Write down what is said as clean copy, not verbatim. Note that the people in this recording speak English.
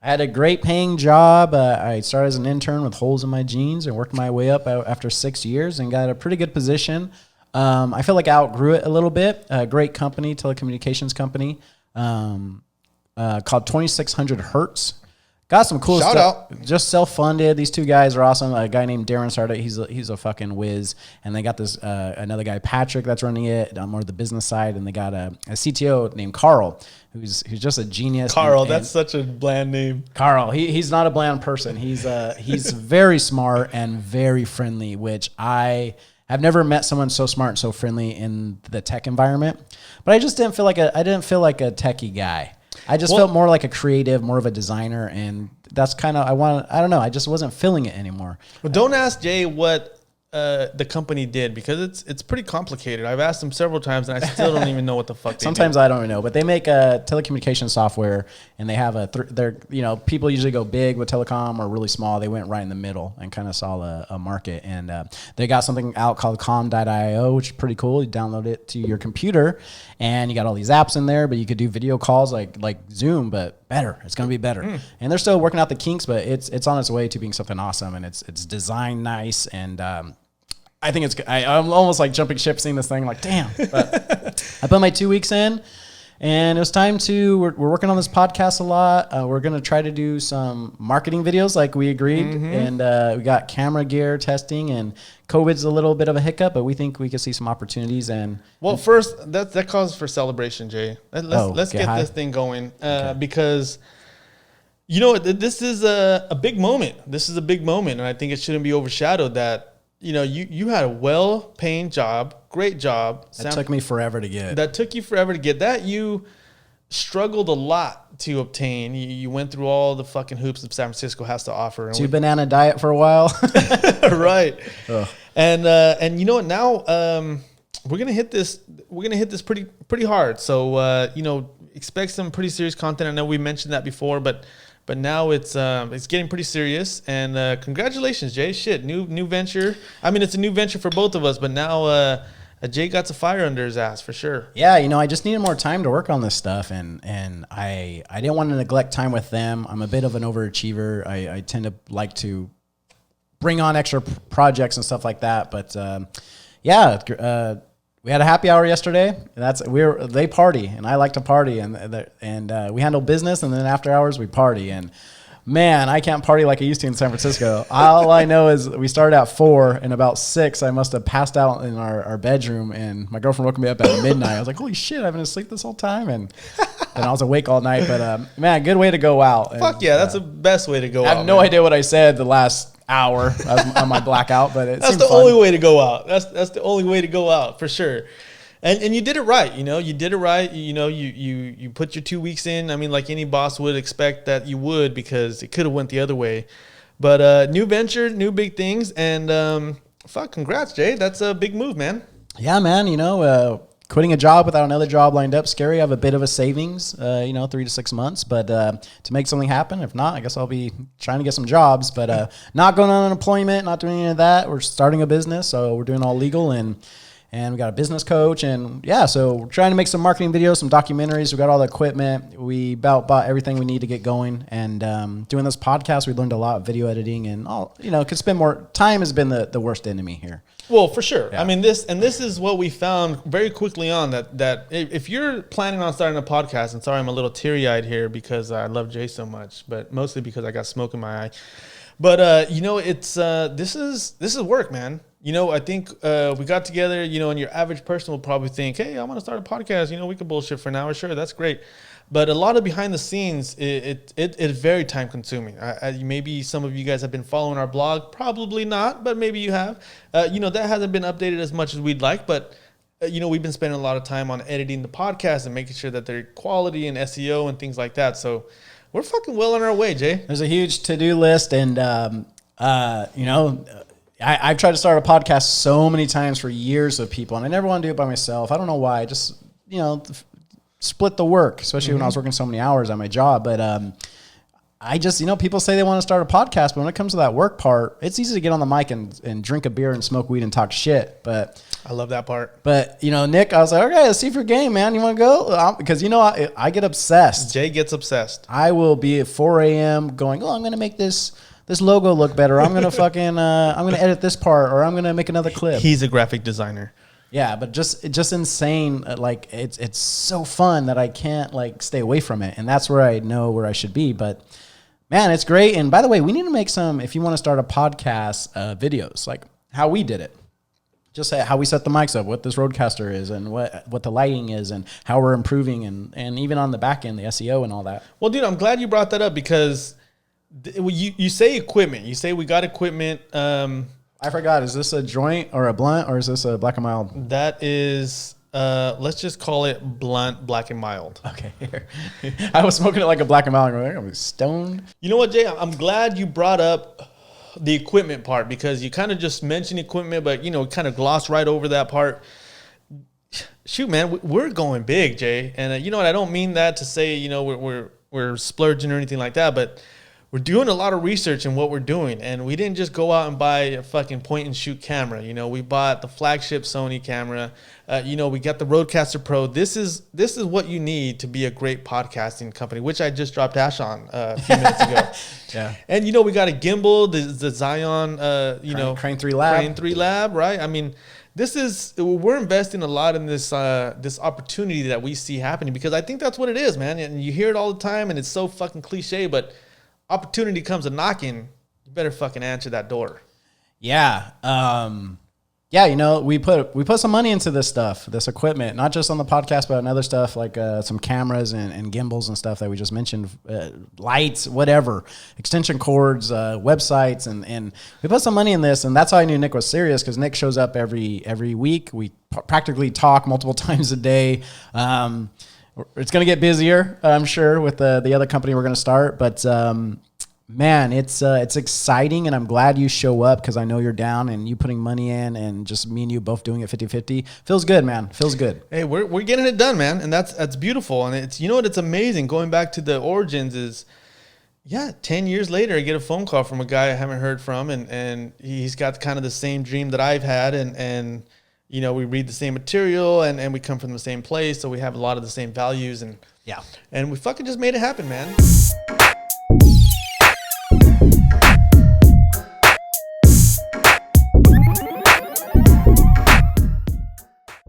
I had a great paying job. I started as an intern with holes in my jeans and worked my way up after 6 years and got a pretty good position. I feel like I outgrew it a little bit. A great company, telecommunications company, called 2600 Hertz. Got some cool Shout stuff. out. Just self-funded. These two guys are awesome. A guy named Darren started. He's a fucking whiz. And they got this another guy, Patrick, that's running it, more the business side. And they got a CTO named Carl, who's just a genius. Carl, that's such a bland name. Carl, he's not a bland person. He's very smart and very friendly, which I have never met someone so smart and so friendly in the tech environment. But I just didn't feel like a techie guy. I just felt more like a creative, more of a designer, and that's kind of I don't know. I just wasn't feeling it anymore. Well, don't ask Jay what the company did, because it's pretty complicated. I've asked him several times, and I still don't even know what the fuck they Sometimes do. I don't even know, but they make a telecommunication software, and they have they're people usually go big with telecom or really small. They went right in the middle and kind of saw a market, and they got something out called com.io, which is pretty cool. You download it to your computer, and you got all these apps in there, but you could do video calls like Zoom, but better. It's going to be better. And they're still working out the kinks, but it's on its way to being something awesome, and it's designed nice, and I think I'm almost like jumping ship seeing this thing, like, damn. But I put my 2 weeks in, and it was time we're working on this podcast a lot. We're going to try to do some marketing videos like we agreed. And we got camera gear testing, and COVID's a little bit of a hiccup, but we think we could see some opportunities. First, that calls for celebration, Jay. Let's get this thing going, because this is a big moment. This is a big moment, and I think it shouldn't be overshadowed that you had a well-paying job, great job. That took me forever to get. That took you forever to get. That you struggled a lot to obtain. You went through all the fucking hoops that San Francisco has to offer. And banana diet for a while. Right. Ugh. And you know what? Now we're gonna hit this. We're gonna hit this pretty hard. So expect some pretty serious content. I know we mentioned that before, but now it's getting pretty serious, and congratulations, Jay. Shit, new venture. I mean, it's a new venture for both of us, but now Jay got some fire under his ass for sure. Yeah, I just needed more time to work on this stuff, and I didn't want to neglect time with them. I'm a bit of an overachiever. I tend to like to bring on extra projects and stuff like that. But we had a happy hour yesterday. They party, and I like to party, and we handle business, and then after hours we party. And man, I can't party like I used to in San Francisco. All I know is we started at 4, and about 6, I must have passed out in our bedroom, and my girlfriend woke me up at midnight. I was like, holy shit, I've been asleep this whole time, and I was awake all night. But man, good way to go out. Fuck yeah, that's the best way to go out. I have no idea what I said the last hour on my blackout, but that's the only way to go out. That's the only way to go out for sure. And you did it right. You did it right. You put your 2 weeks in. I mean, like any boss would expect that you would, because it could have went the other way. But new venture, new big things, and congrats, Jay. That's a big move, man. Yeah, man. Quitting a job without another job lined up, scary. I have a bit of a savings, 3 to 6 months, but to make something happen. If not, I guess I'll be trying to get some jobs, but not going on unemployment, not doing any of that. We're starting a business, so we're doing all legal, and we got a business coach, and so we're trying to make some marketing videos, some documentaries. We got all the equipment. We about bought everything we need to get going, and doing this podcast, we learned a lot of video editing, and all, could spend more time. Has been the worst enemy here. Well, for sure. Yeah. I mean, this is what we found very quickly on, that if you're planning on starting a podcast, and sorry, I'm a little teary-eyed here because I love Jay so much, but mostly because I got smoke in my eye. But it's this is work, man. I think we got together, and your average person will probably think, hey, I want to start a podcast. We could bullshit for an hour. Sure, that's great. But a lot of behind the scenes, it is very time consuming. Maybe some of you guys have been following our blog. Probably not, but maybe you have. That hasn't been updated as much as we'd like. But, we've been spending a lot of time on editing the podcast and making sure that they're quality and SEO and things like that. So we're fucking well on our way, Jay. There's a huge to-do list. And, I've tried to start a podcast so many times for years with people, and I never want to do it by myself. I don't know why. I just, split the work, especially when I was working so many hours on my job. But I just, people say they want to start a podcast, but when it comes to that work part, it's easy to get on the mic and drink a beer and smoke weed and talk shit. But I love that part. But, Nick, I was like, okay, let's see if you're game, man. You want to go? Because, I get obsessed. Jay gets obsessed. I will be at 4 a.m. going, I'm going to make this logo look better. I'm going to fucking, I'm going to edit this part, or I'm going to make another clip. He's a graphic designer. Yeah, but just insane. Like, it's so fun that I can't, stay away from it. And that's where I know where I should be. But, man, it's great. And by the way, we need to make some, if you want to start a podcast, videos, like how we did it. Just how we set the mics up, what this Rodecaster is, and what the lighting is, and how we're improving, and even on the back end, the SEO and all that. Well, dude, I'm glad you brought that up because you say equipment. You say we got equipment. I forgot. Is this a joint or a blunt, or is this a black and mild? That is, let's just call it blunt, black and mild. Okay. I was smoking it like a black and mild. I was stoned. You know what, Jay? I'm glad you brought up the equipment part, because you kind of just mentioned equipment, but kind of glossed right over that part. Shoot, man, we're going big, Jay, and you know what? I don't mean that to say we're splurging or anything like that, but we're doing a lot of research in what we're doing, and we didn't just go out and buy a fucking point and shoot camera. We bought the flagship Sony camera. We got the Rodecaster Pro. This is what you need to be a great podcasting company, which I just dropped Ash on a few minutes ago. Yeah. And we got a gimbal, the Zion, Crane 3 Lab. Crane 3 Lab, right? I mean, we're investing a lot in this opportunity that we see happening, because I think that's what it is, man. And you hear it all the time, and it's so fucking cliche, but opportunity comes a knocking, you better fucking answer that door. Yeah. Yeah, we put some money into this stuff, this equipment, not just on the podcast, but on other stuff like some cameras and gimbals and stuff that we just mentioned, lights, whatever, extension cords, websites, and we put some money in this, and that's how I knew Nick was serious, because Nick shows up every week. We practically talk multiple times a day. It's going to get busier, I'm sure, with the other company we're going to start. But, man, it's exciting, and I'm glad you show up, because I know you're down, and you putting money in, and just me and you both doing it 50-50. Feels good, man. Feels good. Hey, we're getting it done, man, and that's beautiful. And it's it's amazing. Going back to the origins is, 10 years later, I get a phone call from a guy I haven't heard from, and he's got kind of the same dream that I've had, and we read the same material, and we come from the same place, so we have a lot of the same values, and we fucking just made it happen, man.